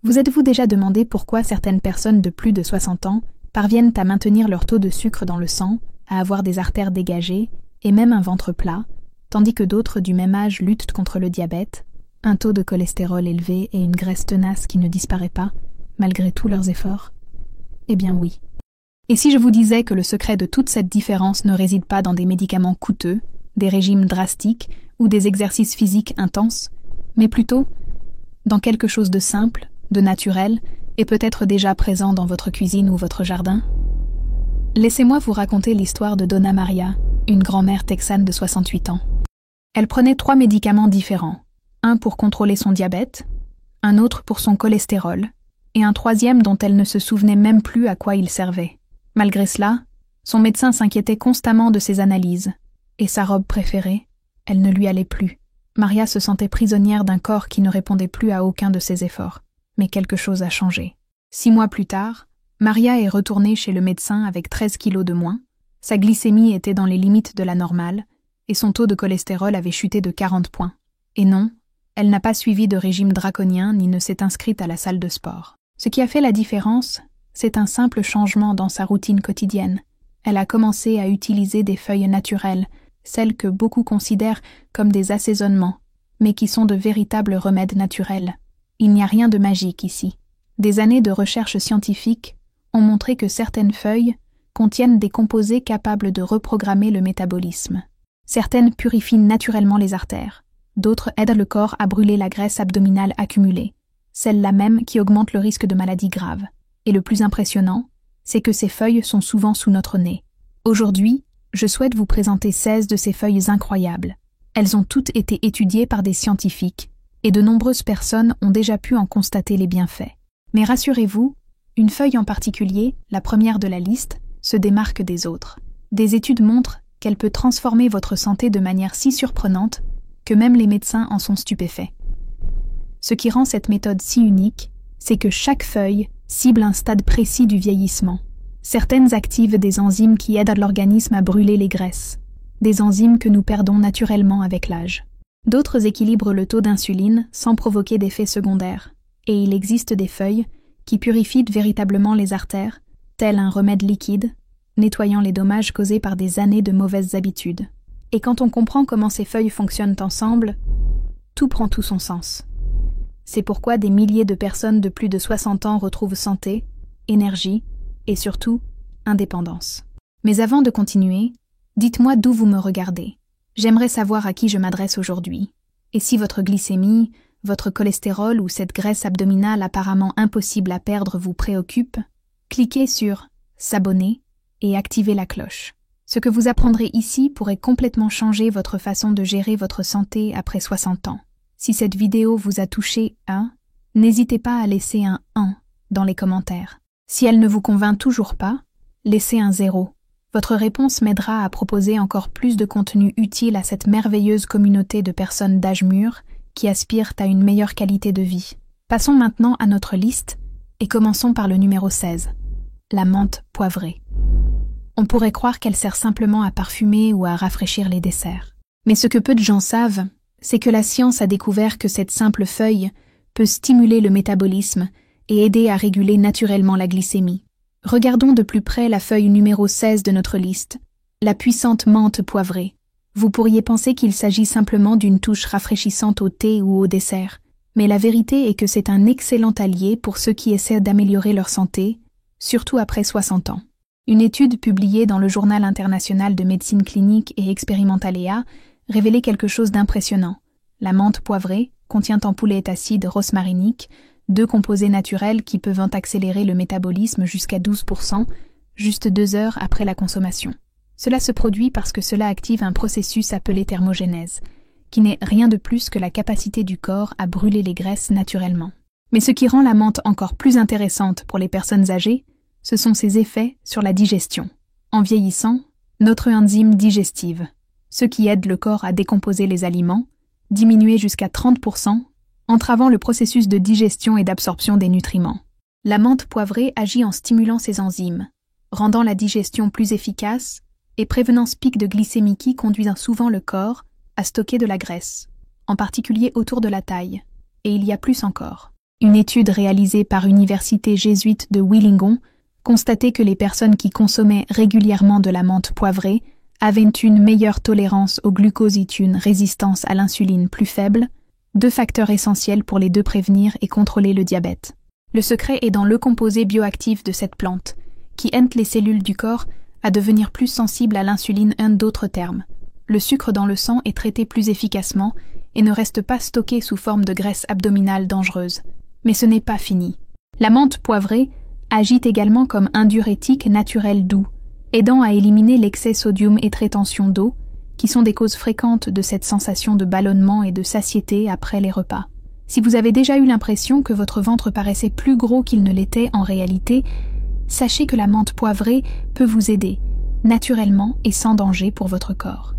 Vous êtes-vous déjà demandé pourquoi certaines personnes de plus de 60 ans parviennent à maintenir leur taux de sucre dans le sang, à avoir des artères dégagées et même un ventre plat, tandis que d'autres du même âge luttent contre le diabète, un taux de cholestérol élevé et une graisse tenace qui ne disparaît pas, malgré tous leurs efforts? Eh bien oui. Et si je vous disais que le secret de toute cette différence ne réside pas dans des médicaments coûteux, des régimes drastiques ou des exercices physiques intenses, mais plutôt dans quelque chose de simple, de naturel, et peut-être déjà présent dans votre cuisine ou votre jardin? Laissez-moi vous raconter l'histoire de Donna Maria, une grand-mère texane de 68 ans. Elle prenait 3 médicaments différents, un pour contrôler son diabète, un autre pour son cholestérol, et un troisième dont elle ne se souvenait même plus à quoi il servait. Malgré cela, son médecin s'inquiétait constamment de ses analyses, et sa robe préférée, elle ne lui allait plus. Maria se sentait prisonnière d'un corps qui ne répondait plus à aucun de ses efforts. Mais quelque chose a changé. 6 mois plus tard, Maria est retournée chez le médecin avec 13 kilos de moins, sa glycémie était dans les limites de la normale, et son taux de cholestérol avait chuté de 40 points. Et non, elle n'a pas suivi de régime draconien ni ne s'est inscrite à la salle de sport. Ce qui a fait la différence, c'est un simple changement dans sa routine quotidienne. Elle a commencé à utiliser des feuilles naturelles, celles que beaucoup considèrent comme des assaisonnements, mais qui sont de véritables remèdes naturels. Il n'y a rien de magique ici. Des années de recherche scientifique ont montré que certaines feuilles contiennent des composés capables de reprogrammer le métabolisme. Certaines purifient naturellement les artères, d'autres aident le corps à brûler la graisse abdominale accumulée, celle-là même qui augmente le risque de maladies graves. Et le plus impressionnant, c'est que ces feuilles sont souvent sous notre nez. Aujourd'hui, je souhaite vous présenter 16 de ces feuilles incroyables. Elles ont toutes été étudiées par des scientifiques, et de nombreuses personnes ont déjà pu en constater les bienfaits. Mais rassurez-vous, une feuille en particulier, la première de la liste, se démarque des autres. Des études montrent qu'elle peut transformer votre santé de manière si surprenante que même les médecins en sont stupéfaits. Ce qui rend cette méthode si unique, c'est que chaque feuille cible un stade précis du vieillissement. Certaines activent des enzymes qui aident l'organisme à brûler les graisses, des enzymes que nous perdons naturellement avec l'âge. D'autres équilibrent le taux d'insuline sans provoquer d'effets secondaires, et il existe des feuilles qui purifient véritablement les artères, tel un remède liquide, nettoyant les dommages causés par des années de mauvaises habitudes. Et quand on comprend comment ces feuilles fonctionnent ensemble, tout prend tout son sens. C'est pourquoi des milliers de personnes de plus de 60 ans retrouvent santé, énergie et surtout, indépendance. Mais avant de continuer, dites-moi d'où vous me regardez. J'aimerais savoir à qui je m'adresse aujourd'hui. Et si votre glycémie, votre cholestérol ou cette graisse abdominale apparemment impossible à perdre vous préoccupe, cliquez sur « S'abonner » et activez la cloche. Ce que vous apprendrez ici pourrait complètement changer votre façon de gérer votre santé après 60 ans. Si cette vidéo vous a touché, n'hésitez pas à laisser un 1 dans les commentaires. Si elle ne vous convainc toujours pas, laissez un 0. Votre réponse m'aidera à proposer encore plus de contenu utile à cette merveilleuse communauté de personnes d'âge mûr qui aspirent à une meilleure qualité de vie. Passons maintenant à notre liste et commençons par le numéro 16, la menthe poivrée. On pourrait croire qu'elle sert simplement à parfumer ou à rafraîchir les desserts. Mais ce que peu de gens savent, c'est que la science a découvert que cette simple feuille peut stimuler le métabolisme et aider à réguler naturellement la glycémie. Regardons de plus près la feuille numéro 16 de notre liste, la puissante menthe poivrée. Vous pourriez penser qu'il s'agit simplement d'une touche rafraîchissante au thé ou au dessert, mais la vérité est que c'est un excellent allié pour ceux qui essaient d'améliorer leur santé, surtout après 60 ans. Une étude publiée dans le Journal international de médecine clinique et expérimentale EA révélait quelque chose d'impressionnant. La menthe poivrée contient en poulette acide rosmarinique 2 composés naturels qui peuvent accélérer le métabolisme jusqu'à 12%, juste 2 heures après la consommation. Cela se produit parce que cela active un processus appelé thermogénèse, qui n'est rien de plus que la capacité du corps à brûler les graisses naturellement. Mais ce qui rend la menthe encore plus intéressante pour les personnes âgées, ce sont ses effets sur la digestion. En vieillissant, notre enzyme digestive, ce qui aide le corps à décomposer les aliments, diminue jusqu'à 30%, entravant le processus de digestion et d'absorption des nutriments. La menthe poivrée agit en stimulant ces enzymes, rendant la digestion plus efficace et prévenant ce pic de glycémie qui conduit souvent le corps à stocker de la graisse, en particulier autour de la taille, et il y a plus encore. Une étude réalisée par l'université jésuite de Willingon constatait que les personnes qui consommaient régulièrement de la menthe poivrée avaient une meilleure tolérance au glucose et une résistance à l'insuline plus faible, deux facteurs essentiels pour les deux prévenir et contrôler le diabète. Le secret est dans le composé bioactif de cette plante, qui aide les cellules du corps à devenir plus sensibles à l'insuline. En d'autres termes, le sucre dans le sang est traité plus efficacement et ne reste pas stocké sous forme de graisse abdominale dangereuse. Mais ce n'est pas fini. La menthe poivrée agit également comme un diurétique naturel doux, aidant à éliminer l'excès sodium et rétention d'eau, qui sont des causes fréquentes de cette sensation de ballonnement et de satiété après les repas. Si vous avez déjà eu l'impression que votre ventre paraissait plus gros qu'il ne l'était en réalité, sachez que la menthe poivrée peut vous aider, naturellement et sans danger pour votre corps.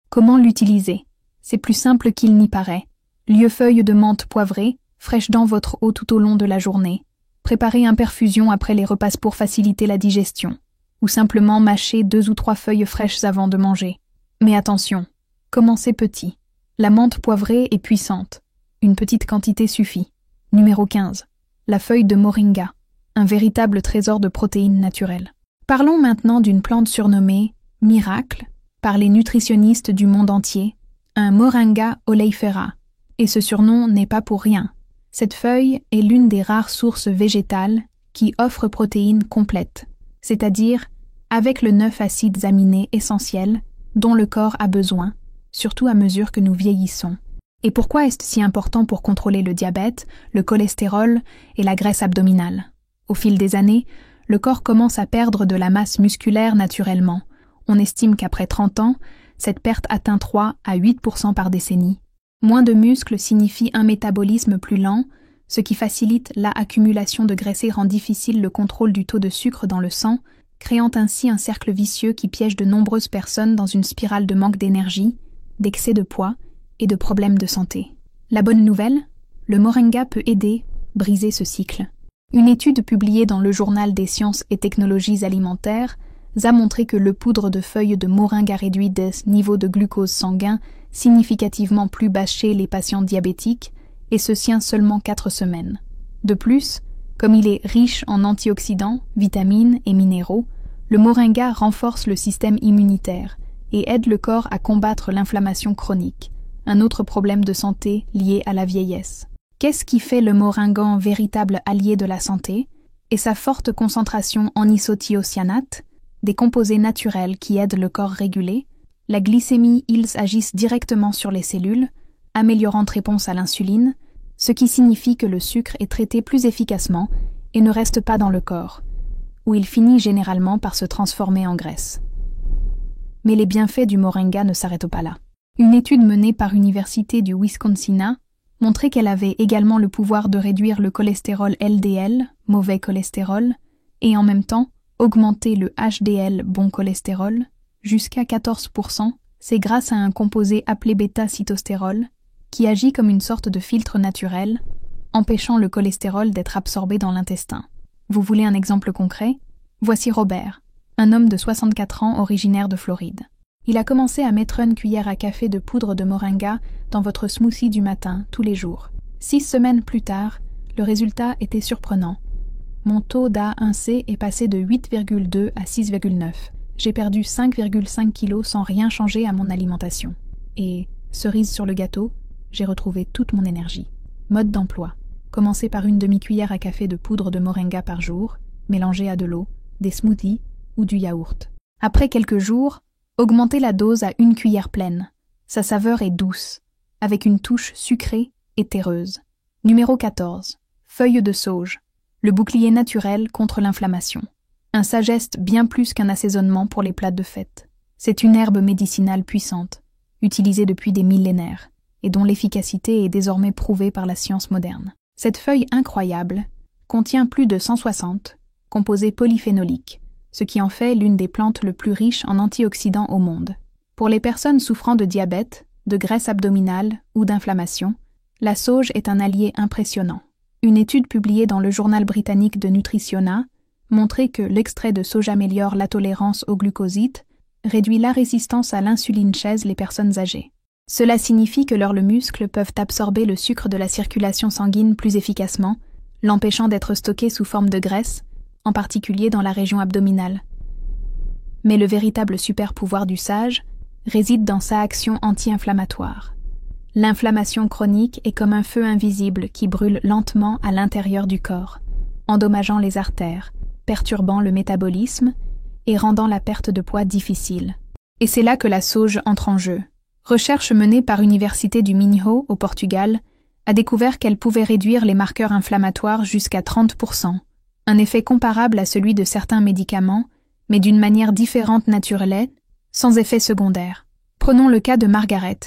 Comment l'utiliser? C'est plus simple qu'il n'y paraît. Lieu feuille de menthe poivrée, fraîche dans votre eau tout au long de la journée. Préparez une perfusion après les repas pour faciliter la digestion. Ou simplement mâchez 2 ou 3 feuilles fraîches avant de manger. Mais attention, commencez petit. La menthe poivrée est puissante. Une petite quantité suffit. Numéro 15. La feuille de moringa. Un véritable trésor de protéines naturelles. Parlons maintenant d'une plante surnommée « miracle » par les nutritionnistes du monde entier, un Moringa oleifera. Et ce surnom n'est pas pour rien. Cette feuille est l'une des rares sources végétales qui offre protéines complètes, c'est-à-dire avec le 9 acides aminés essentiels dont le corps a besoin, surtout à mesure que nous vieillissons. Et pourquoi est-ce si important pour contrôler le diabète, le cholestérol et la graisse abdominale? Au fil des années, le corps commence à perdre de la masse musculaire naturellement. On estime qu'après 30 ans, cette perte atteint 3 à 8% par décennie. Moins de muscles signifie un métabolisme plus lent, ce qui facilite l'accumulation de graisse et rend difficile le contrôle du taux de sucre dans le sang, créant ainsi un cercle vicieux qui piège de nombreuses personnes dans une spirale de manque d'énergie, d'excès de poids et de problèmes de santé. La bonne nouvelle, le moringa peut aider, briser ce cycle. Une étude publiée dans le journal des sciences et technologies alimentaires a montré que le poudre de feuilles de moringa réduit des niveaux de glucose sanguin significativement plus bas chez les patients diabétiques, et ceci en seulement 4 semaines. De plus, comme il est riche en antioxydants, vitamines et minéraux, le moringa renforce le système immunitaire et aide le corps à combattre l'inflammation chronique, un autre problème de santé lié à la vieillesse. Qu'est-ce qui fait le moringa un véritable allié de la santé? Et sa forte concentration en isothiocyanate, des composés naturels qui aident le corps régulé, la glycémie, ils agissent directement sur les cellules, améliorant la réponse à l'insuline, ce qui signifie que le sucre est traité plus efficacement et ne reste pas dans le corps, où il finit généralement par se transformer en graisse. Mais les bienfaits du moringa ne s'arrêtent pas là. Une étude menée par l'université du Wisconsin montrait qu'elle avait également le pouvoir de réduire le cholestérol LDL, mauvais cholestérol, et en même temps augmenter le HDL, bon cholestérol, jusqu'à 14%, c'est grâce à un composé appelé bêta-cytostérol, qui agit comme une sorte de filtre naturel, empêchant le cholestérol d'être absorbé dans l'intestin. Vous voulez un exemple concret? Voici Robert, un homme de 64 ans originaire de Floride. Il a commencé à mettre une cuillère à café de poudre de moringa dans votre smoothie du matin, tous les jours. 6 semaines plus tard, le résultat était surprenant. Mon taux d'A1C est passé de 8,2 à 6,9. J'ai perdu 5,5 kilos sans rien changer à mon alimentation. Et, cerise sur le gâteau, j'ai retrouvé toute mon énergie. Mode d'emploi. Commencez par une demi-cuillère à café de poudre de moringa par jour, mélangée à de l'eau, des smoothies ou du yaourt. Après quelques jours, augmentez la dose à 1 cuillère pleine. Sa saveur est douce, avec une touche sucrée et terreuse. Numéro 14. Feuille de sauge. Le bouclier naturel contre l'inflammation. Un sageste bien plus qu'un assaisonnement pour les plats de fête. C'est une herbe médicinale puissante, utilisée depuis des millénaires, et dont l'efficacité est désormais prouvée par la science moderne. Cette feuille incroyable contient plus de 160 composés polyphénoliques, ce qui en fait l'une des plantes les plus riches en antioxydants au monde. Pour les personnes souffrant de diabète, de graisse abdominale ou d'inflammation, la sauge est un allié impressionnant. Une étude publiée dans le journal britannique de Nutritiona montrait que l'extrait de sauge améliore la tolérance au glucoside, réduit la résistance à l'insuline chez les personnes âgées. Cela signifie que leurs muscles peuvent absorber le sucre de la circulation sanguine plus efficacement, l'empêchant d'être stocké sous forme de graisse, en particulier dans la région abdominale. Mais le véritable super-pouvoir du sage réside dans sa action anti-inflammatoire. L'inflammation chronique est comme un feu invisible qui brûle lentement à l'intérieur du corps, endommageant les artères, perturbant le métabolisme et rendant la perte de poids difficile. Et c'est là que la sauge entre en jeu. Recherche menée par l'Université du Minho au Portugal a découvert qu'elle pouvait réduire les marqueurs inflammatoires jusqu'à 30%, un effet comparable à celui de certains médicaments, mais d'une manière différente naturelle, sans effet secondaire. Prenons le cas de Margaret,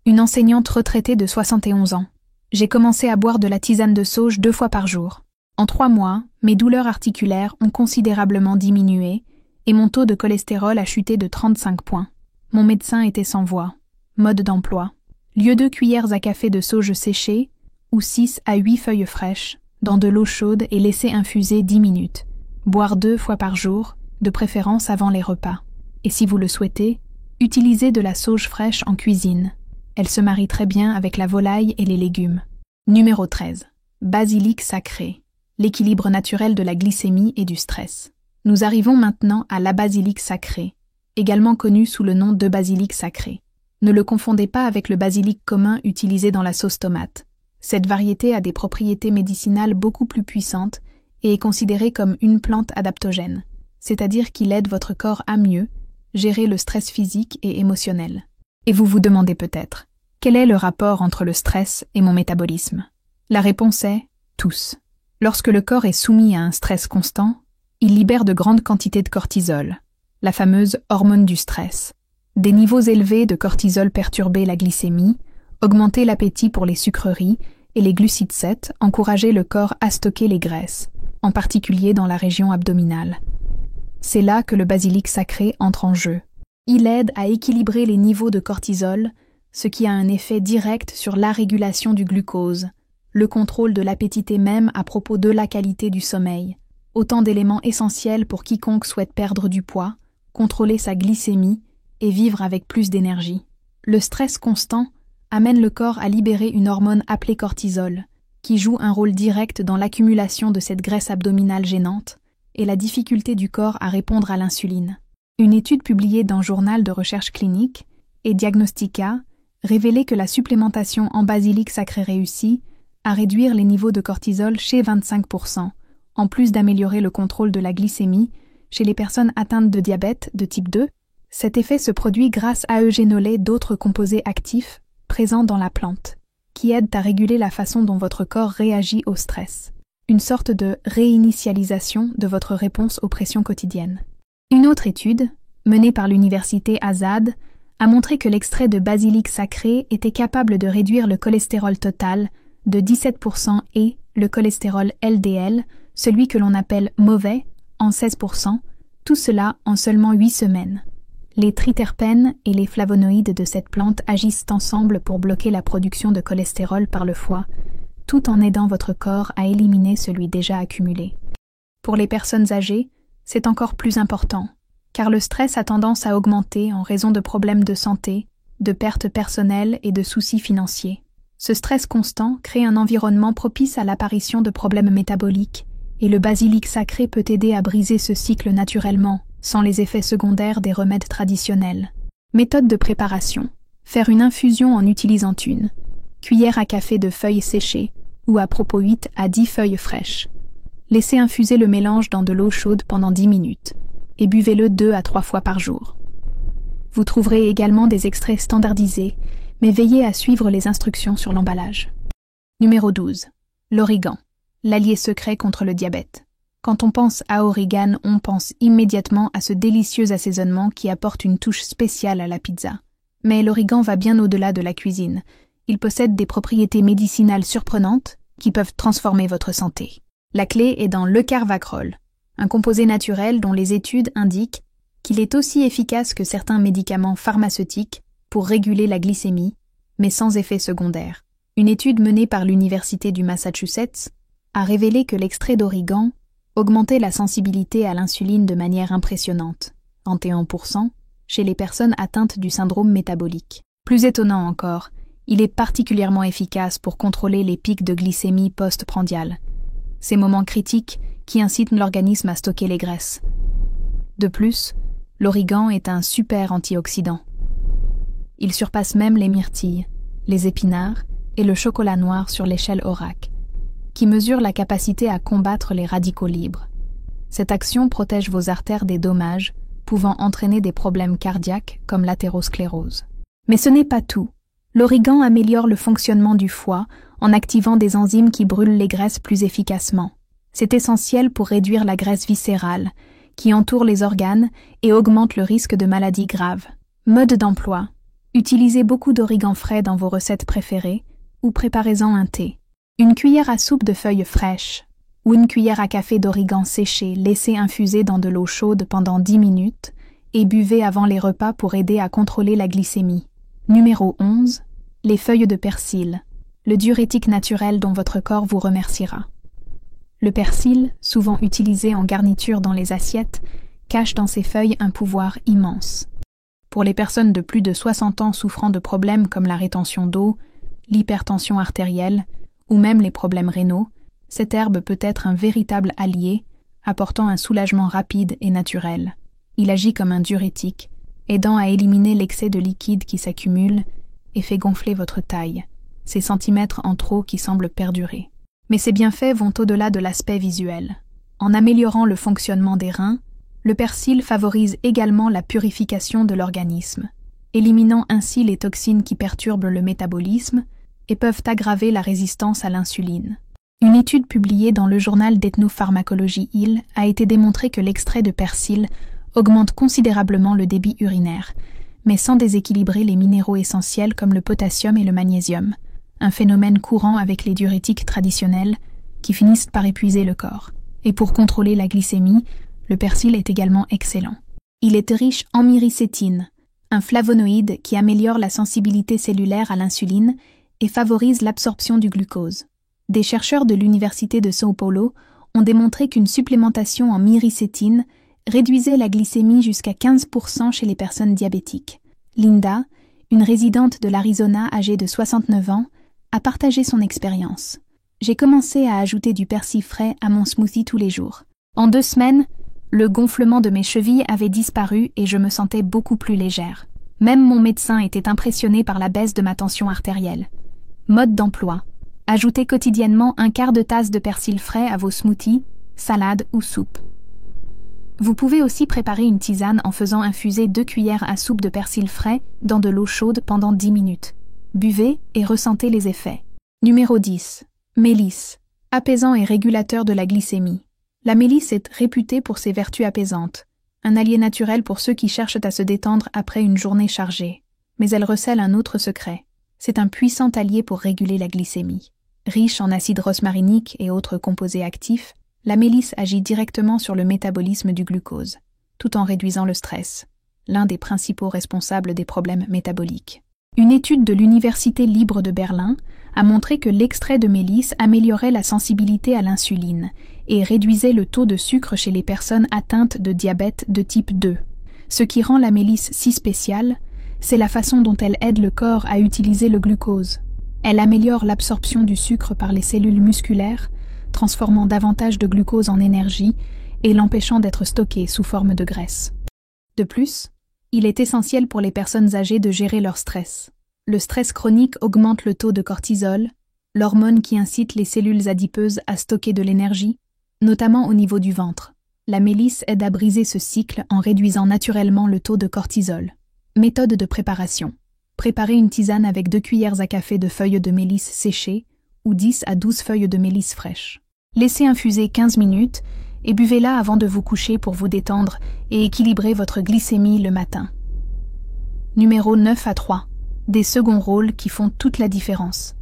une enseignante retraitée de 71 ans. J'ai commencé à boire de la tisane de sauge 2 fois par jour. En 3 mois, mes douleurs articulaires ont considérablement diminué et mon taux de cholestérol a chuté de 35 points. Mon médecin était sans voix. Mode d'emploi. Lieu 2 cuillères à café de sauge séchée ou 6 à 8 feuilles fraîches dans de l'eau chaude et laisser infuser 10 minutes. Boire 2 fois par jour, de préférence avant les repas. Et si vous le souhaitez, utilisez de la sauge fraîche en cuisine. Elle se marie très bien avec la volaille et les légumes. Numéro 13. Basilic sacré. L'équilibre naturel de la glycémie et du stress. Nous arrivons maintenant à la basilic sacré, également connu sous le nom de basilic sacré. Ne le confondez pas avec le basilic commun utilisé dans la sauce tomate. Cette variété a des propriétés médicinales beaucoup plus puissantes et est considérée comme une plante adaptogène, c'est-à-dire qu'il aide votre corps à mieux gérer le stress physique et émotionnel. Et vous vous demandez peut-être, quel est le rapport entre le stress et mon métabolisme? La réponse est tous. Lorsque le corps est soumis à un stress constant, il libère de grandes quantités de cortisol, la fameuse hormone du stress. Des niveaux élevés de cortisol perturbaient la glycémie, augmentaient l'appétit pour les sucreries et les glucides secs encourageaient le corps à stocker les graisses, en particulier dans la région abdominale. C'est là que le basilic sacré entre en jeu. Il aide à équilibrer les niveaux de cortisol, ce qui a un effet direct sur la régulation du glucose, le contrôle de l'appétit même à propos de la qualité du sommeil. Autant d'éléments essentiels pour quiconque souhaite perdre du poids, contrôler sa glycémie et vivre avec plus d'énergie. Le stress constant amène le corps à libérer une hormone appelée cortisol, qui joue un rôle direct dans l'accumulation de cette graisse abdominale gênante et la difficulté du corps à répondre à l'insuline. Une étude publiée dans Journal de recherche clinique et Diagnostica révélait que la supplémentation en basilic sacré réussit à réduire les niveaux de cortisol chez 25%, en plus d'améliorer le contrôle de la glycémie chez les personnes atteintes de diabète de type 2. Cet effet se produit grâce à eugénolé d'autres composés actifs présents dans la plante, qui aident à réguler la façon dont votre corps réagit au stress. Une sorte de réinitialisation de votre réponse aux pressions quotidiennes. Une autre étude, menée par l'université Azad, a montré que l'extrait de basilic sacré était capable de réduire le cholestérol total de 17% et le cholestérol LDL, celui que l'on appelle mauvais, en 16%, tout cela en seulement 8 semaines. Les triterpènes et les flavonoïdes de cette plante agissent ensemble pour bloquer la production de cholestérol par le foie, tout en aidant votre corps à éliminer celui déjà accumulé. Pour les personnes âgées, c'est encore plus important, car le stress a tendance à augmenter en raison de problèmes de santé, de pertes personnelles et de soucis financiers. Ce stress constant crée un environnement propice à l'apparition de problèmes métaboliques, et le basilic sacré peut aider à briser ce cycle naturellement, sans les effets secondaires des remèdes traditionnels. Méthode de préparation. Faire une infusion en utilisant une cuillère à café de feuilles séchées ou à propos 8 à 10 feuilles fraîches. Laissez infuser le mélange dans de l'eau chaude pendant 10 minutes et buvez-le 2 à 3 fois par jour. Vous trouverez également des extraits standardisés, mais veillez à suivre les instructions sur l'emballage. Numéro 12. L'origan, l'allié secret contre le diabète. Quand on pense à origan, on pense immédiatement à ce délicieux assaisonnement qui apporte une touche spéciale à la pizza. Mais l'origan va bien au-delà de la cuisine. Il possède des propriétés médicinales surprenantes qui peuvent transformer votre santé. La clé est dans le carvacrol, un composé naturel dont les études indiquent qu'il est aussi efficace que certains médicaments pharmaceutiques pour réguler la glycémie, mais sans effet secondaire. Une étude menée par l'Université du Massachusetts a révélé que l'extrait d'origan augmentait la sensibilité à l'insuline de manière impressionnante, 21%, chez les personnes atteintes du syndrome métabolique. Plus étonnant encore, il est particulièrement efficace pour contrôler les pics de glycémie post-prandiale, ces moments critiques qui incitent l'organisme à stocker les graisses. De plus, l'origan est un super antioxydant. Il surpasse même les myrtilles, les épinards et le chocolat noir sur l'échelle ORAC, qui mesure la capacité à combattre les radicaux libres. Cette action protège vos artères des dommages pouvant entraîner des problèmes cardiaques comme l'athérosclérose. Mais ce n'est pas tout. L'origan améliore le fonctionnement du foie en activant des enzymes qui brûlent les graisses plus efficacement. C'est essentiel pour réduire la graisse viscérale, qui entoure les organes et augmente le risque de maladies graves. Mode d'emploi. Utilisez beaucoup d'origan frais dans vos recettes préférées ou préparez-en un thé. Une cuillère à soupe de feuilles fraîches ou une cuillère à café d'origan séché laissez infuser dans de l'eau chaude pendant 10 minutes et buvez avant les repas pour aider à contrôler la glycémie. Numéro 11. Les feuilles de persil, le diurétique naturel dont votre corps vous remerciera. Le persil, souvent utilisé en garniture dans les assiettes, cache dans ses feuilles un pouvoir immense. Pour les personnes de plus de 60 ans souffrant de problèmes comme la rétention d'eau, l'hypertension artérielle ou même les problèmes rénaux, cette herbe peut être un véritable allié, apportant un soulagement rapide et naturel. Il agit comme un diurétique, aidant à éliminer l'excès de liquide qui s'accumule et fait gonfler votre taille, ces centimètres en trop qui semblent perdurer. Mais ces bienfaits vont au-delà de l'aspect visuel. En améliorant le fonctionnement des reins, le persil favorise également la purification de l'organisme, éliminant ainsi les toxines qui perturbent le métabolisme et peuvent aggraver la résistance à l'insuline. Une étude publiée dans le journal d'ethnopharmacologie Hill a été démontré que l'extrait de persil augmente considérablement le débit urinaire, mais sans déséquilibrer les minéraux essentiels comme le potassium et le magnésium, un phénomène courant avec les diurétiques traditionnels qui finissent par épuiser le corps. Et pour contrôler la glycémie, le persil est également excellent. Il est riche en myricétine, un flavonoïde qui améliore la sensibilité cellulaire à l'insuline et favorise l'absorption du glucose. Des chercheurs de l'Université de São Paulo ont démontré qu'une supplémentation en myricétine réduisait la glycémie jusqu'à 15% chez les personnes diabétiques. Linda, une résidente de l'Arizona âgée de 69 ans, a partagé son expérience. J'ai commencé à ajouter du persil frais à mon smoothie tous les jours. En 2 semaines, le gonflement de mes chevilles avait disparu et je me sentais beaucoup plus légère. Même mon médecin était impressionné par la baisse de ma tension artérielle. Mode d'emploi. Ajoutez quotidiennement 1/4 de tasse de persil frais à vos smoothies, salades ou soupes. Vous pouvez aussi préparer une tisane en faisant infuser 2 cuillères à soupe de persil frais dans de l'eau chaude pendant 10 minutes. Buvez et ressentez les effets. Numéro 10. Mélisse. Apaisant et régulateur de la glycémie. La mélisse est réputée pour ses vertus apaisantes, un allié naturel pour ceux qui cherchent à se détendre après une journée chargée. Mais elle recèle un autre secret. C'est un puissant allié pour réguler la glycémie. Riche en acide rosmarinique et autres composés actifs, la mélisse agit directement sur le métabolisme du glucose, tout en réduisant le stress, l'un des principaux responsables des problèmes métaboliques. Une étude de l'Université libre de Berlin a montré que l'extrait de mélisse améliorait la sensibilité à l'insuline et réduisait le taux de sucre chez les personnes atteintes de diabète de type 2. Ce qui rend la mélisse si spéciale, c'est la façon dont elle aide le corps à utiliser le glucose. Elle améliore l'absorption du sucre par les cellules musculaires, transformant davantage de glucose en énergie et l'empêchant d'être stocké sous forme de graisse. De plus, il est essentiel pour les personnes âgées de gérer leur stress. Le stress chronique augmente le taux de cortisol, l'hormone qui incite les cellules adipeuses à stocker de l'énergie, notamment au niveau du ventre. La mélisse aide à briser ce cycle en réduisant naturellement le taux de cortisol. Méthode de préparation. Préparez une tisane avec 2 cuillères à café de feuilles de mélisse séchées ou 10 à 12 feuilles de mélisse fraîches. Laissez infuser 15 minutes et buvez-la avant de vous coucher pour vous détendre et équilibrer votre glycémie le matin. Numéro 9 à 3. Des seconds rôles qui font toute la différence.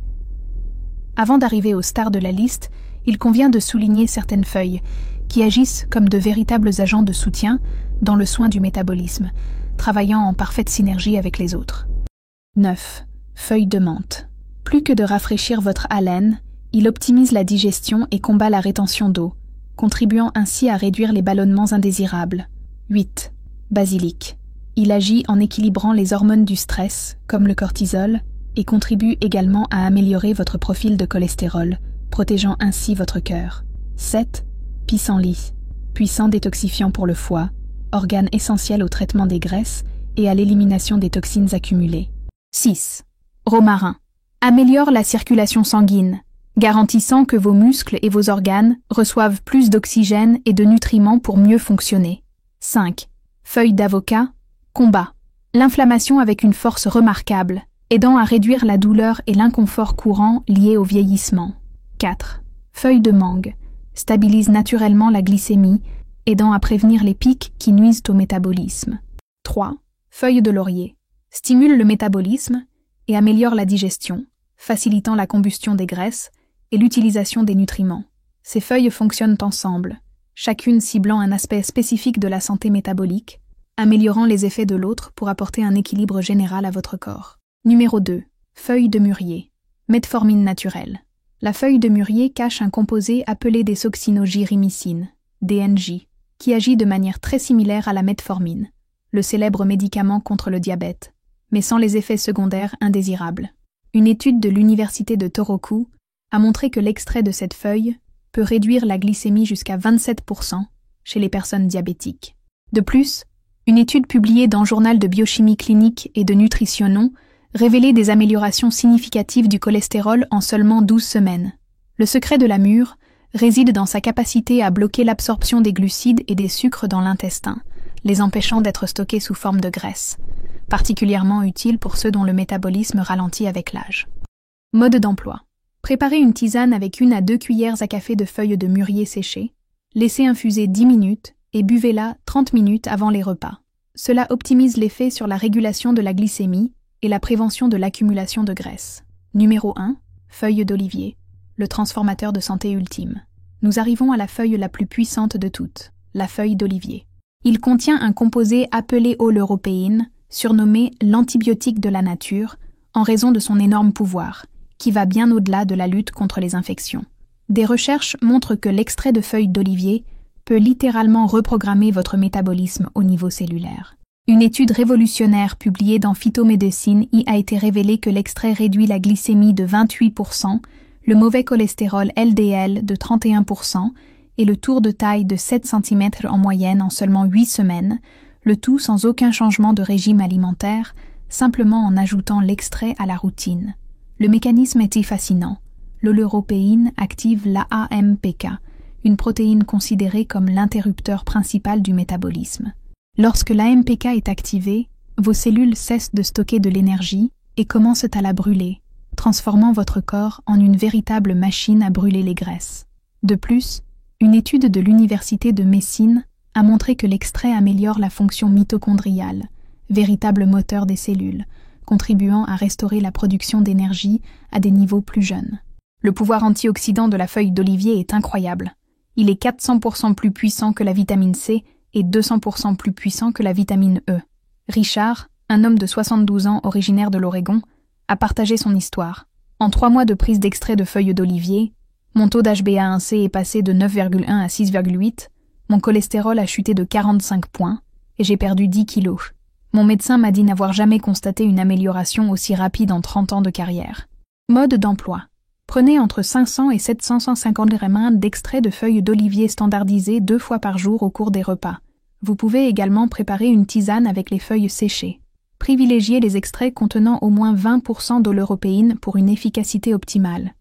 Avant d'arriver aux stars de la liste, il convient de souligner certaines feuilles qui agissent comme de véritables agents de soutien dans le soin du métabolisme, travaillant en parfaite synergie avec les autres. 9. Feuille de menthe. Plus que de rafraîchir votre haleine, il optimise la digestion et combat la rétention d'eau, contribuant ainsi à réduire les ballonnements indésirables. 8. Basilic. Il agit en équilibrant les hormones du stress, comme le cortisol, et contribue également à améliorer votre profil de cholestérol, protégeant ainsi votre cœur. 7. Pissenlit. Puissant détoxifiant pour le foie, organe essentiel au traitement des graisses et à l'élimination des toxines accumulées. 6. Romarin. Améliore la circulation sanguine, garantissant que vos muscles et vos organes reçoivent plus d'oxygène et de nutriments pour mieux fonctionner. 5. Feuille d'avocat. Combat l'inflammation avec une force remarquable, aidant à réduire la douleur et l'inconfort courant liés au vieillissement. 4. Feuille de mangue. Stabilise naturellement la glycémie, aidant à prévenir les pics qui nuisent au métabolisme. 3. Feuille de laurier. Stimule le métabolisme et améliore la digestion, facilitant la combustion des graisses et l'utilisation des nutriments. Ces feuilles fonctionnent ensemble, chacune ciblant un aspect spécifique de la santé métabolique, améliorant les effets de l'autre pour apporter un équilibre général à votre corps. Numéro 2. Feuille de mûrier. Metformine naturelle. La feuille de mûrier cache un composé appelé désoxynogyrimycine, DNJ, qui agit de manière très similaire à la metformine, le célèbre médicament contre le diabète, mais sans les effets secondaires indésirables. Une étude de l'université de Tohoku a montré que l'extrait de cette feuille peut réduire la glycémie jusqu'à 27% chez les personnes diabétiques. De plus, une étude publiée dans Journal de biochimie clinique et de nutrition révélait des améliorations significatives du cholestérol en seulement 12 semaines. Le secret de la mûre réside dans sa capacité à bloquer l'absorption des glucides et des sucres dans l'intestin, les empêchant d'être stockés sous forme de graisse, particulièrement utile pour ceux dont le métabolisme ralentit avec l'âge. Mode d'emploi. Préparez une tisane avec 1 à 2 cuillères à café de feuilles de mûrier séchées, laissez infuser 10 minutes et buvez-la 30 minutes avant les repas. Cela optimise l'effet sur la régulation de la glycémie et la prévention de l'accumulation de graisse. Numéro 1. Feuille d'olivier, le transformateur de santé ultime. Nous arrivons à la feuille la plus puissante de toutes, la feuille d'olivier. Il contient un composé appelé oleuropéine, surnommé l'antibiotique de la nature, en raison de son énorme pouvoir, qui va bien au-delà de la lutte contre les infections. Des recherches montrent que l'extrait de feuilles d'olivier peut littéralement reprogrammer votre métabolisme au niveau cellulaire. Une étude révolutionnaire publiée dans Phytomédecine y a été révélé que l'extrait réduit la glycémie de 28%, le mauvais cholestérol LDL de 31% et le tour de taille de 7 cm en moyenne en seulement 8 semaines, le tout sans aucun changement de régime alimentaire, simplement en ajoutant l'extrait à la routine. Le mécanisme était fascinant. L'oleuropéine active l'AMPK, une protéine considérée comme l'interrupteur principal du métabolisme. Lorsque l'AMPK est activée, vos cellules cessent de stocker de l'énergie et commencent à la brûler, transformant votre corps en une véritable machine à brûler les graisses. De plus, une étude de l'université de Messine a montré que l'extrait améliore la fonction mitochondriale, véritable moteur des cellules, contribuant à restaurer la production d'énergie à des niveaux plus jeunes. Le pouvoir antioxydant de la feuille d'olivier est incroyable. Il est 400% plus puissant que la vitamine C et 200% plus puissant que la vitamine E. Richard, un homme de 72 ans originaire de l'Oregon, a partagé son histoire. En 3 mois de prise d'extrait de feuilles d'olivier, mon taux d'HbA1c est passé de 9,1 à 6,8, mon cholestérol a chuté de 45 points et j'ai perdu 10 kilos. Mon médecin m'a dit n'avoir jamais constaté une amélioration aussi rapide en 30 ans de carrière. Mode d'emploi. Prenez entre 500 et 750 grammes d'extrait de feuilles d'olivier standardisées 2 fois par jour au cours des repas. Vous pouvez également préparer une tisane avec les feuilles séchées. Privilégiez les extraits contenant au moins 20% d'oleuropéine pour une efficacité optimale.